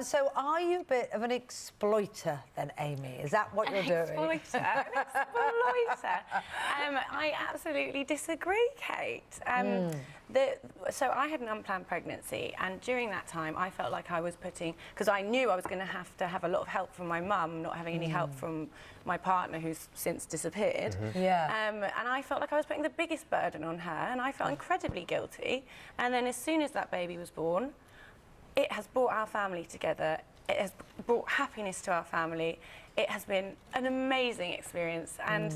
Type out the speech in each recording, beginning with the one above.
So are you a bit of an exploiter then, Amy? Is that what you're doing? Exploiter? An exploiter? I absolutely disagree, Kate. So I had an unplanned pregnancy, and during that time I felt like I was putting, because I knew I was going to have a lot of help from my mum, not having any help from my partner who's since disappeared. And I felt like I was putting the biggest burden on her, and I felt incredibly guilty. And then as soon as that baby was born, it has brought our family together. It has brought happiness to our family. It has been an amazing experience, and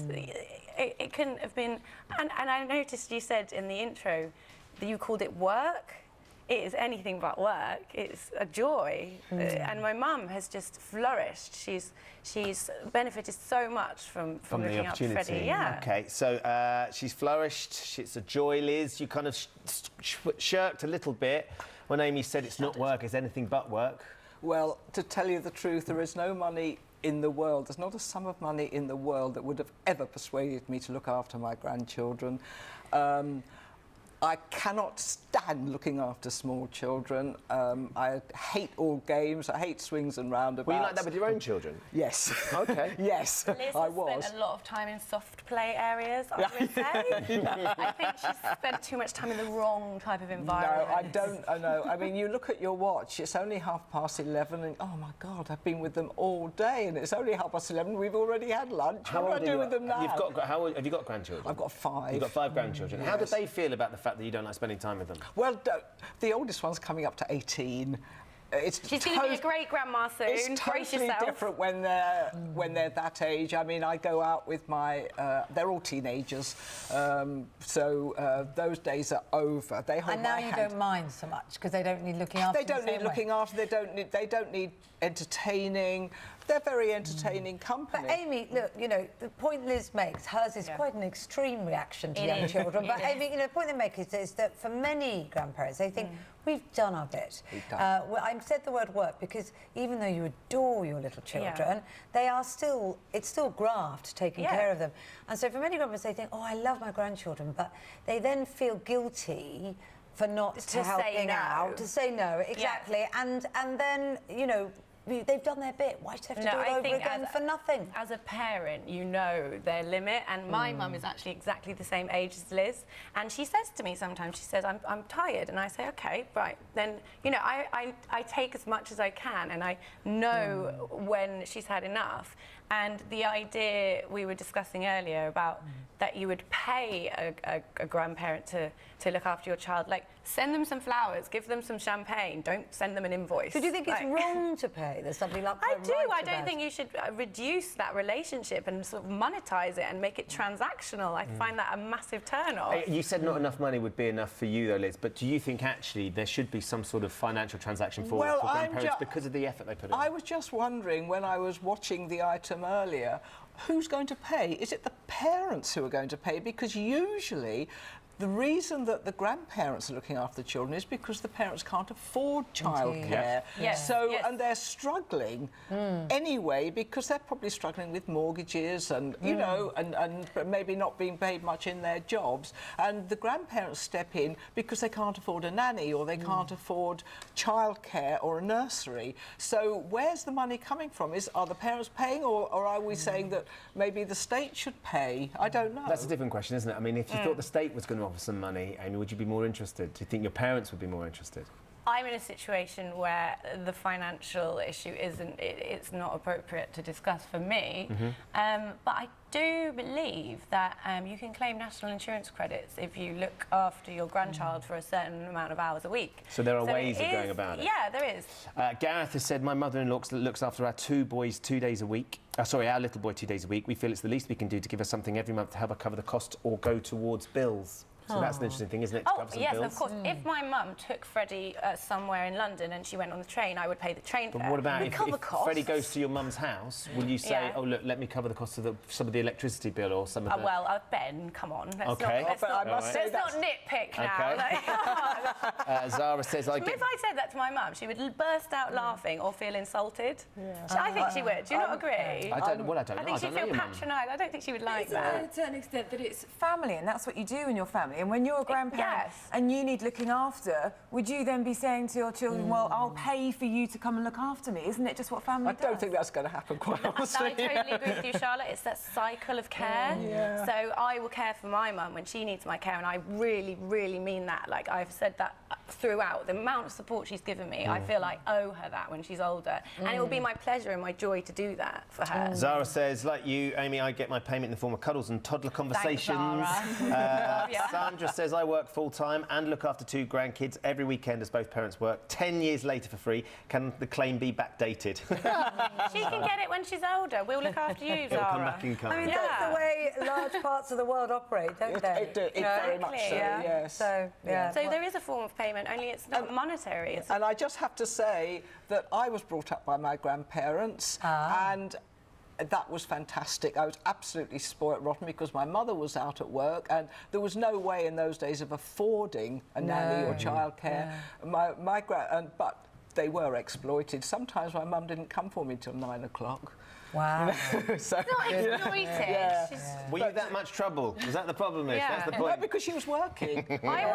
it couldn't have been. And I noticed you said in the intro that you called it work. It is anything but work. It's a joy, and my mum has just flourished. She's benefited so much from looking the opportunity. after Freddie. Yeah. Okay, so she's flourished. It's a joy, Liz. You kind of shirked a little bit when Amy said it's not work, it's anything but work. Well, to tell you the truth, there is no money in the world, there's not a sum of money in the world that would have ever persuaded me to look after my grandchildren. I cannot stand looking after small children. I hate all games. I hate swings and roundabouts. Were you like that with your own children? Yes. Okay. Yes, Liz I has was. spent a lot of time in soft play areas, I would say. I think she's spent too much time in the wrong type of environment. No, I don't. I know. I mean, you look at your watch, it's only 11:30 and, oh my God, I've been with them all day and it's only 11:30, we've already had lunch. What do I do with them now? Have you got grandchildren? I've got 5. You've got 5 grandchildren. Yes. How did they feel about the fact that you don't like spending time with them? Well, the oldest one's coming up to 18. She's going to be a great grandma soon. It's Brace totally yourself. different when they're that age. I mean, I go out with my. They're all teenagers, so those days are over. They hold And now my you hand. don't mind so much because they don't need looking after. They don't need looking after. They don't need entertaining. They're very entertaining company. But Amy, look, you know, the point Liz makes, hers is quite an extreme reaction to young children. But Amy, you know, the point they make is that for many grandparents, they think we've done our bit. Well, I said the word work because even though you adore your little children, they are still, it's still graft taking care of them. And so for many grandparents, they think, oh, I love my grandchildren, but they then feel guilty for not helping out, to say no, exactly. And then, you know, they've done their bit. Why do they have to do it over again for nothing? As a parent, you know their limit, and my mum is actually exactly the same age as Liz, and she says to me sometimes, she says, I'm tired, and I say, okay, right, then, you know, I take as much as I can, and I know when she's had enough. And the idea we were discussing earlier about that you would pay a grandparent to look after your child, like send them some flowers, give them some champagne, don't send them an invoice. So do you think it's wrong to pay? There's something like I do. I don't think you should reduce that relationship and sort of monetize it and make it transactional. I find that a massive turn-off. You said not enough money would be enough for you, though, Liz, but do you think actually there should be some sort of financial transaction for grandparents because of the effort they put in? I was just wondering when I was watching the item earlier, who's going to pay? Is it the parents who are going to pay? Because usually the reason that the grandparents are looking after the children is because the parents can't afford childcare. And they're struggling anyway because they're probably struggling with mortgages and, you know, and maybe not being paid much in their jobs. And the grandparents step in because they can't afford a nanny or they can't afford childcare or a nursery. So where's the money coming from? Are the parents paying or are we saying that maybe the state should pay? I don't know. That's a different question, isn't it? I mean, if you thought the state was going to offer some money, Amy, would you be more interested? Do you think your parents would be more interested? I'm in a situation where the financial issue it's not appropriate to discuss for me, but I do believe that you can claim national insurance credits if you look after your grandchild for a certain amount of hours a week. So there are ways of going about it? Yeah, there is. Gareth has said, my mother-in-law looks after our 2 boys 2 days a week. Our little boy 2 days a week. We feel it's the least we can do to give us something every month to help her cover the cost or go towards bills. So that's an interesting thing, isn't it? To cover some bills? Of course. If my mum took Freddie somewhere in London and she went on the train, I would pay the train fare. But what about if Freddie goes costs. to your mum's house? Will you say, oh, look, let me cover the cost of some of the electricity bill or some of the... Well, Ben, come on. Let's not nitpick now. Zara says... If I said that to my mum, she would burst out laughing or feel insulted. I think she would. Do you not agree? I don't know. I think she'd feel patronised. I don't think she would like that. To an extent that it's family and that's what you do in your family. family. And when you're a grandparent and you need looking after, would you then be saying to your children, well, I'll pay for you to come and look after me? Isn't it just what family does? I don't think that's going to happen, quite honestly. I totally agree with you, Charlotte. It's that cycle of care. So I will care for my mum when she needs my care, and I really, really mean that. Like, I've said that throughout. The amount of support she's given me, I feel I owe her that when she's older. And it will be my pleasure and my joy to do that for her. Zara says, like you, Amy, I get my payment in the form of cuddles and toddler conversations. Sandra says, I work full-time and look after 2 grandkids every weekend as both parents work. 10 years later for free. Can the claim be backdated? She can get it when she's older. We'll look after you, Zara. It'll come back in kind. I mean, that's the way large parts of the world operate, don't they? It very much so, yes. So, So there is a form of payment, only it's not monetary. And I just have to say that I was brought up by my grandparents, and that was fantastic. I was absolutely spoilt rotten because my mother was out at work and there was no way in those days of affording a nanny or childcare. But they were exploited. Sometimes my mum didn't come for me till 9 o'clock. Wow. So, Not exploited. Were you that much trouble? Was that the problem? That's the point. No, because she was working. I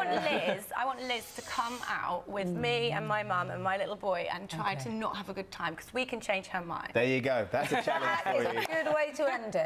want Liz to come out with me and my mum and my little boy and try to not have a good time, because we can change her mind. There you go. That's a challenge for you. It's a good way to end it.